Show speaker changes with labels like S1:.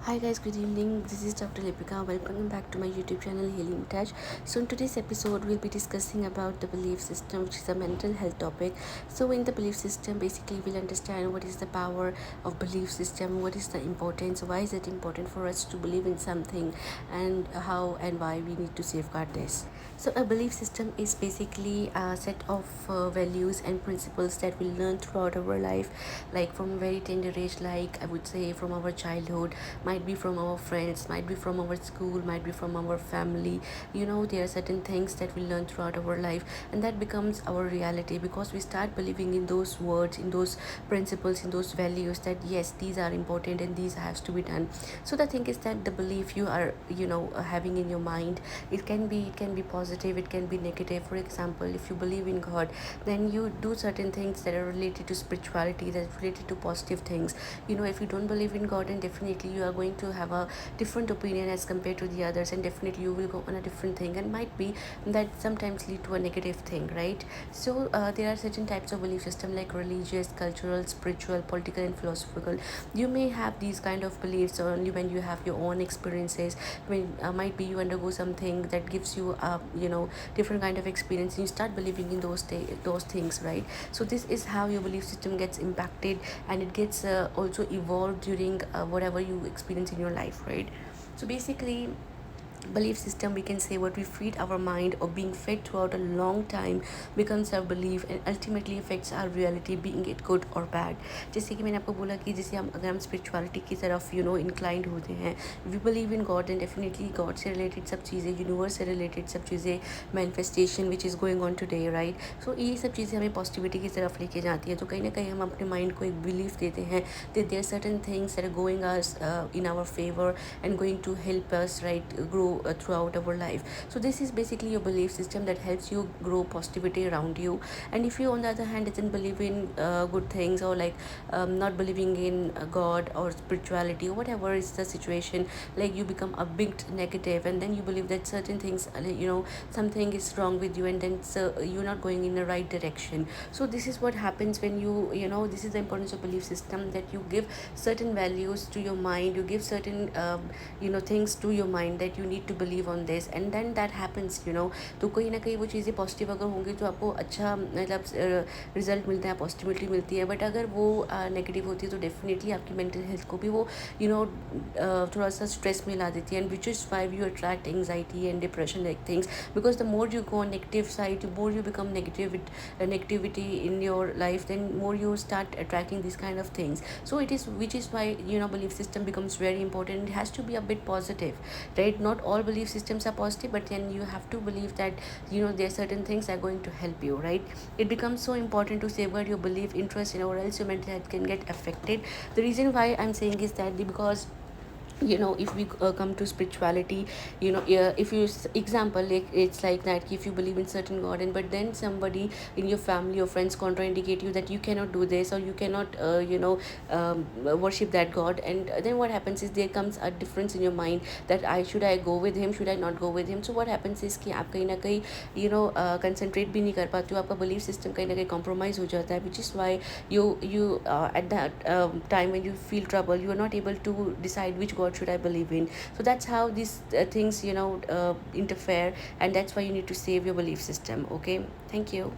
S1: Hi guys, good evening. This is Dr. Lipika. Welcome back to my YouTube channel Healing Touch. So in today's episode, we'll be discussing about the belief system, which is a mental health topic. So in the belief system, basically we'll understand what is the power of belief system, what is the importance, why is it important for us to believe in something, and how and why we need to safeguard this. So a belief system is basically a set of values and principles that we learn throughout our life, like from a very tender age, like I would say from our childhood, might be from our friends, might be from our school, might be from our family. There are certain things that we learn throughout our life, and that becomes our reality because we start believing in those words, in those principles, in those values, that yes, these are important and these has to be done. So the thing is that the belief you are having in your mind, it can be positive, it can be negative. For example, if you believe in God, then you do certain things that are related to spirituality, that's related to positive things. If you don't believe in God, then definitely you are going to have a different opinion as compared to the others, and definitely you will go on a different thing, and might be that sometimes lead to a negative thing, right? So there are certain types of belief system, like religious, cultural, spiritual, political, and philosophical. You may have these kind of beliefs only when you have your own experiences, when might be you undergo something that gives you different kind of experience, and you start believing in those things, right? So this is how your belief system gets impacted, and it gets also evolved during whatever you experience in your life, right? So basically, belief system, we can say, what we feed our mind or being fed throughout a long time becomes our belief and ultimately affects our reality, being it good or bad. जैसे कि मैंने आपको बोला कि जैसे हम अगर हम स्पिरिचुअलिटी की तरफ इंक्लाइंड होते हैं, we believe in God, and definitely God से रिलेटेड सब चीज़ें, यूनिवर्स से रिलेटेड सब चीज़ें, manifestation which is going on today, right? So ये सब चीज़ें हमें पॉजिटिविटी की तरफ लेके जाती है। तो कहीं ना कहीं हम अपने माइंड को एक बिलीफ देते हैं that there are certain things that are going us in our favor and going to help us, right, grow throughout our life. So this is basically your belief system that helps you grow positivity around you. And if you, on the other hand, doesn't believe in good things, or like not believing in God or spirituality or whatever is the situation, like you become a bit negative, and then you believe that certain things, something is wrong with you, and then you're not going in the right direction. So this is what happens when this is the importance of belief system, that you give certain values to your mind, you give certain things to your mind, that you need to believe on this, and then that happens. तो कहीं ना कहीं वो चीज़ें positive अगर होंगी तो आपको अच्छा मतलब रिजल्ट मिलता है, पॉजिटिविटी मिलती है। बट अगर वो नेगेटिव होती है तो डेफिनेटली आपकी मेंटल हेल्थ को भी वो थोड़ा सा स्ट्रेस में ला देती है, and which is why you attract anxiety and depression like things, because the more you go on negative side, the more you become negativity in your life, then more you start attracting these kind of things. So it is, which is why belief system becomes very important. It has to be a bit positive, right? Not all belief systems are positive, but then you have to believe that there are certain things are going to help you, right? It becomes so important to safeguard your belief interest, or else your mental health can get affected. The reason why I'm saying is that because if we come to spirituality, if you example, like it's like that, if you believe in certain god, and but then somebody in your family or friends contraindicate you that you cannot do this, or you cannot worship that god, and then what happens is there comes a difference in your mind, that I go with him, should I not go with him? So what happens is कि आप कहीं ना कहीं concentrate भी नहीं कर पाते हो, आपका बिलीफ सिस्टम कहीं ना कहीं कॉम्प्रोमाइज हो जाता है, which is why you at that time when you feel trouble, you are not able to decide which god should I believe in. So that's how these things interfere, and that's why you need to save your belief system. Okay, thank you.